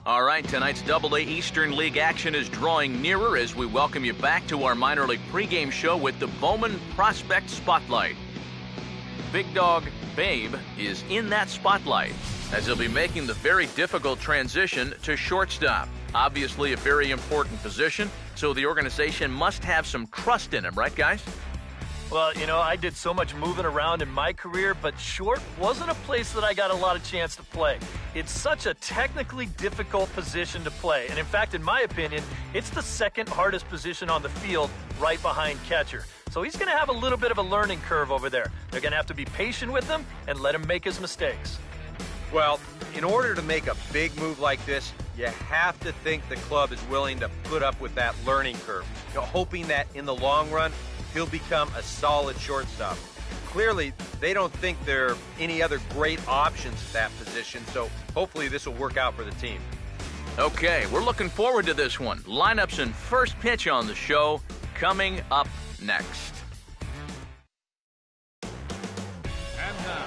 All right, tonight's Double-A Eastern League action is drawing nearer as we welcome you back to our minor league pregame show with the Bowman Prospect Spotlight. Big Dog Babe is in that spotlight as he'll be making the very difficult transition to shortstop. Obviously a very important position, so the organization must have some trust in him, right guys? Well, you know, I did so much moving around in my career, but short wasn't a place that I got a lot of chance to play. It's such a technically difficult position to play, and in fact, in my opinion, it's the second hardest position on the field, right behind catcher. So he's going to have a little bit of a learning curve over there. They're going to have to be patient with him and let him make his mistakes. Well, in order to make a big move like this, you have to think the club is willing to put up with that learning curve, hoping that in the long run, he'll become a solid shortstop. Clearly, they don't think there are any other great options at that position, so hopefully this will work out for the team. Okay, we're looking forward to this one. Lineups and first pitch on the show coming up next. And now,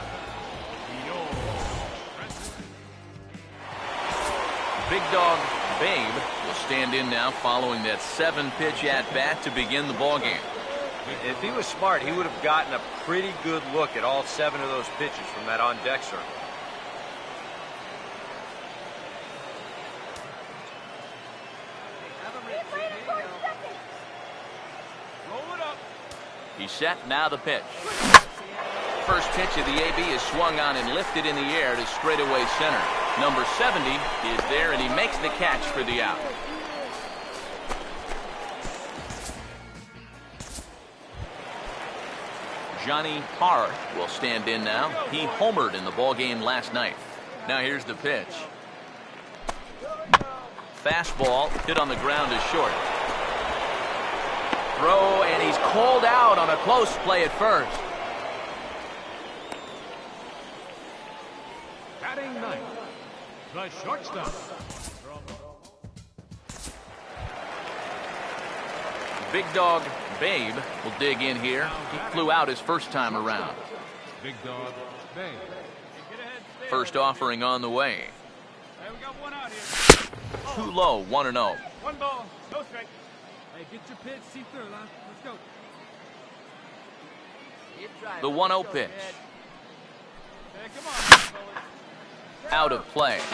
your president. Big Dog Babe will stand in now following that 7-pitch at-bat to begin the ballgame. If he was smart, he would have gotten a pretty good look at all 7 of those pitches from that on-deck circle. He's set, now the pitch. First pitch of the AB is swung on and lifted in the air to straightaway center. Number 70 is there, and he makes the catch for the out. Johnny Parr will stand in now. He homered in the ballgame last night. Now here's the pitch. Fastball hit on the ground is short. Throw, and he's called out on a close play at first. Batting ninth, the shortstop. Big Dog Babe will dig in here. He flew out his first time around. Big Dog Babe. First offering on the way. Hey, we got one out here. Too low, 1-0. One ball, no strike. Hey, get your pitch, see through, huh? Let's go. The 1-0 pitch. Hey, come on. Out of play. All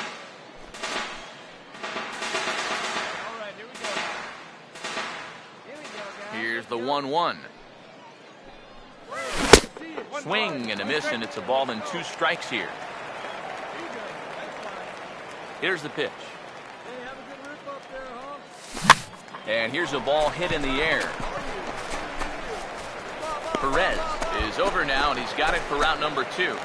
right, here we go. Here's the 1-1. Swing and a miss, and it's a ball and 2 strikes here. Here's the pitch. And here's a ball hit in the air. Perez is over now, and he's got it for route number 2.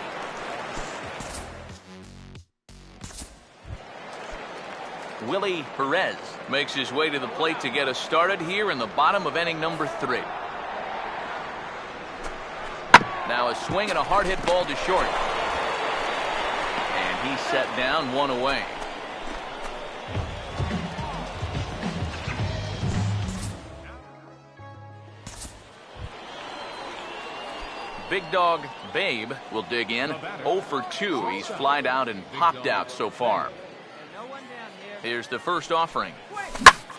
Willie Perez makes his way to the plate to get us started here in the bottom of inning number 3. Now a swing and a hard hit ball to short. And he's set down, 1 away. Big Dog Babe will dig in. 0 for 2. He's flied out and popped out so far. Here's the first offering.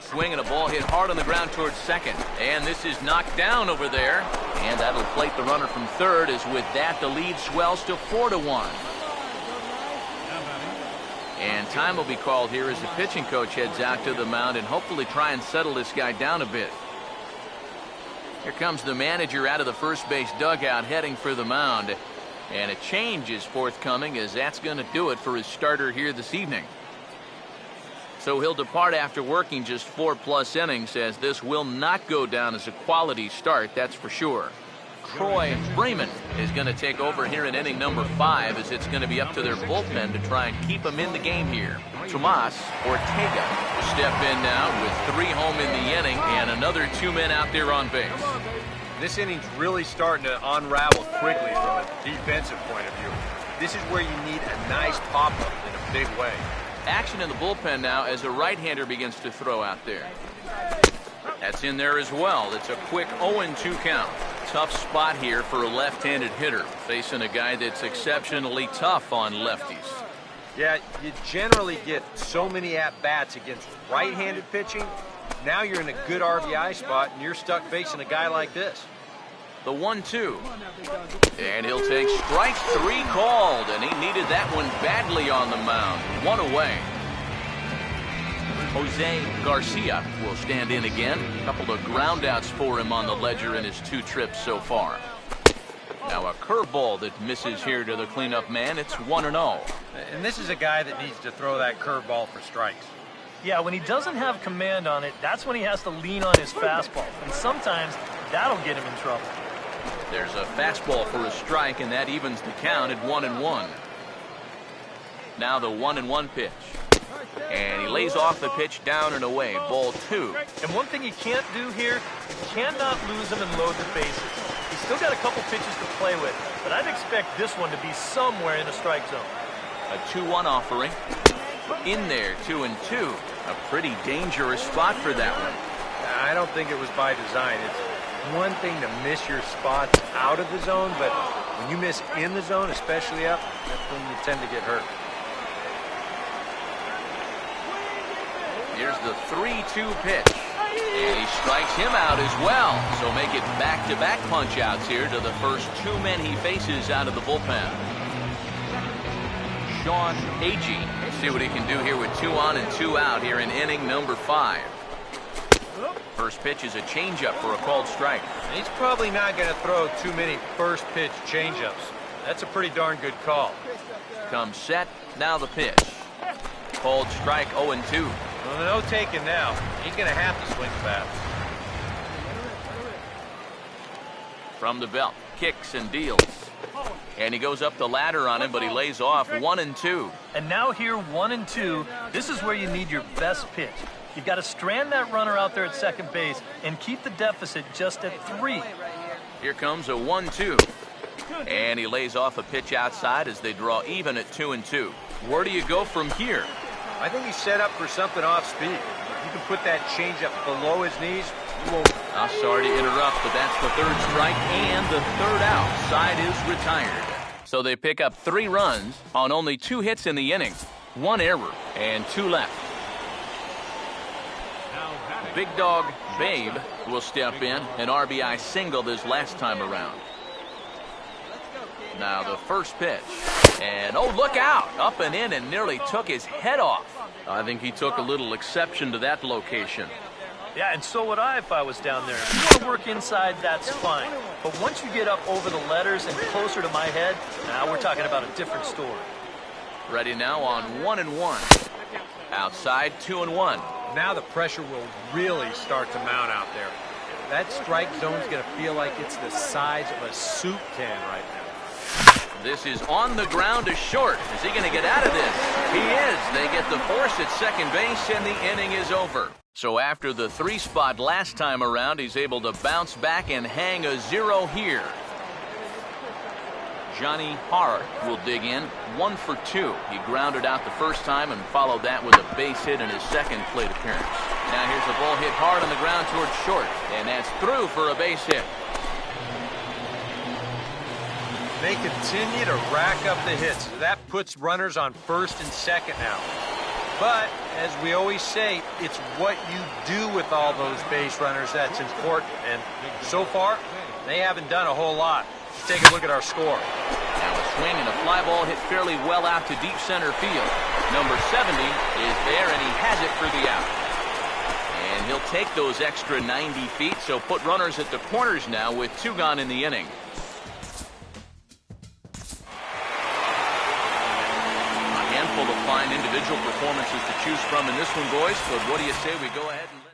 Swing and a ball hit hard on the ground towards second. And this is knocked down over there. And that'll plate the runner from third, as with that the lead swells to 4-1. And time will be called here as the pitching coach heads out to the mound and hopefully try and settle this guy down a bit. Here comes the manager out of the first base dugout heading for the mound. And a change is forthcoming, as that's going to do it for his starter here this evening. So he'll depart after working just 4+ innings, as this will not go down as a quality start, that's for sure. Troy Freeman is going to take over here in inning number 5, as it's going to be up to their bullpen to try and keep him in the game here. Tomas Ortega will step in now with 3 home in the inning and another 2 men out there on base. This inning's really starting to unravel quickly from a defensive point of view. This is where you need a nice pop-up in a big way. Action in the bullpen now as a right-hander begins to throw out there. That's in there as well. It's a quick 0-2 count. Tough spot here for a left-handed hitter, facing a guy that's exceptionally tough on lefties. Yeah, you generally get so many at-bats against right-handed pitching. Now you're in a good RBI spot, and you're stuck facing a guy like this. The 1-2. And he'll take strike 3 called, and he needed that one badly on the mound. 1 away. Jose Garcia will stand in again. A couple of groundouts for him on the ledger in his 2 trips so far. Now a curveball that misses here to the cleanup man. It's 1-0. And this is a guy that needs to throw that curveball for strikes. Yeah, when he doesn't have command on it, that's when he has to lean on his fastball. And sometimes that'll get him in trouble. There's a fastball for a strike, and that evens the count at 1-1. Now the 1-1 pitch. And he lays off the pitch down and away. Ball 2. And one thing you can't do here, you cannot lose him and load the bases. He's still got a couple pitches to play with, but I'd expect this one to be somewhere in the strike zone. A 2-1 offering. In there, 2-2. A pretty dangerous spot for that one. I don't think it was by design. It's one thing to miss your spots out of the zone, but when you miss in the zone, especially up, that's when you tend to get hurt. Here's the 3-2 pitch. And he strikes him out as well. So make it back-to-back punch-outs here to the first 2 men he faces out of the bullpen. Sean Agee. See what he can do here with 2 on and 2 out here in inning number 5. First pitch is a changeup for a called strike. He's probably not going to throw too many first pitch changeups. That's a pretty darn good call. Comes set. Now the pitch. Called strike 0-2. Well, no taking now. He's going to have to swing the bat. From the belt. Kicks and deals. And he goes up the ladder on him, but he lays off 1-2. And now here, 1-2. This is where you need your best pitch. You've got to strand that runner out there at second base and keep the deficit just at 3. Here comes a 1-2. And he lays off a pitch outside as they draw even at 2-2. Where do you go from here? I think he's set up for something off speed. If you can put that changeup below his knees, you won't. I'm sorry to interrupt, but that's the 3rd strike and the 3rd out. Side is retired. So they pick up 3 runs on only 2 hits in the inning. 1 error and 2 left. Big dog Babe will step in. An RBI single this last time around. Now the first pitch. And oh, look out! Up and in and nearly took his head off. I think he took a little exception to that location. Yeah, and so would I if I was down there. If you want to work inside, that's fine. But once you get up over the letters and closer to my head, now we're talking about a different story. Ready now on 1-1. Outside 2-1. Now the pressure will really start to mount out there. That strike zone's going to feel like it's the size of a soup can right now. This is on the ground to short. Is he going to get out of this? He is. They get the force at second base, and the inning is over. So after the 3 spot last time around, he's able to bounce back and hang a 0 here. Johnny Hart will dig in. 1 for 2. He grounded out the first time and followed that with a base hit in his second plate appearance. Now here's a ball hit hard on the ground towards short, and that's through for a base hit. They continue to rack up the hits. That puts runners on first and second now. But, as we always say, it's what you do with all those base runners that's important. And so far, they haven't done a whole lot. Take a look at our score. Now a swing and a fly ball hit fairly well out to deep center field. Number 70 is there, and he has it for the out. And he'll take those extra 90 feet, so put runners at the corners now with 2 gone in the inning. A handful of fine individual performances to choose from in this one, boys, but what do you say we go ahead and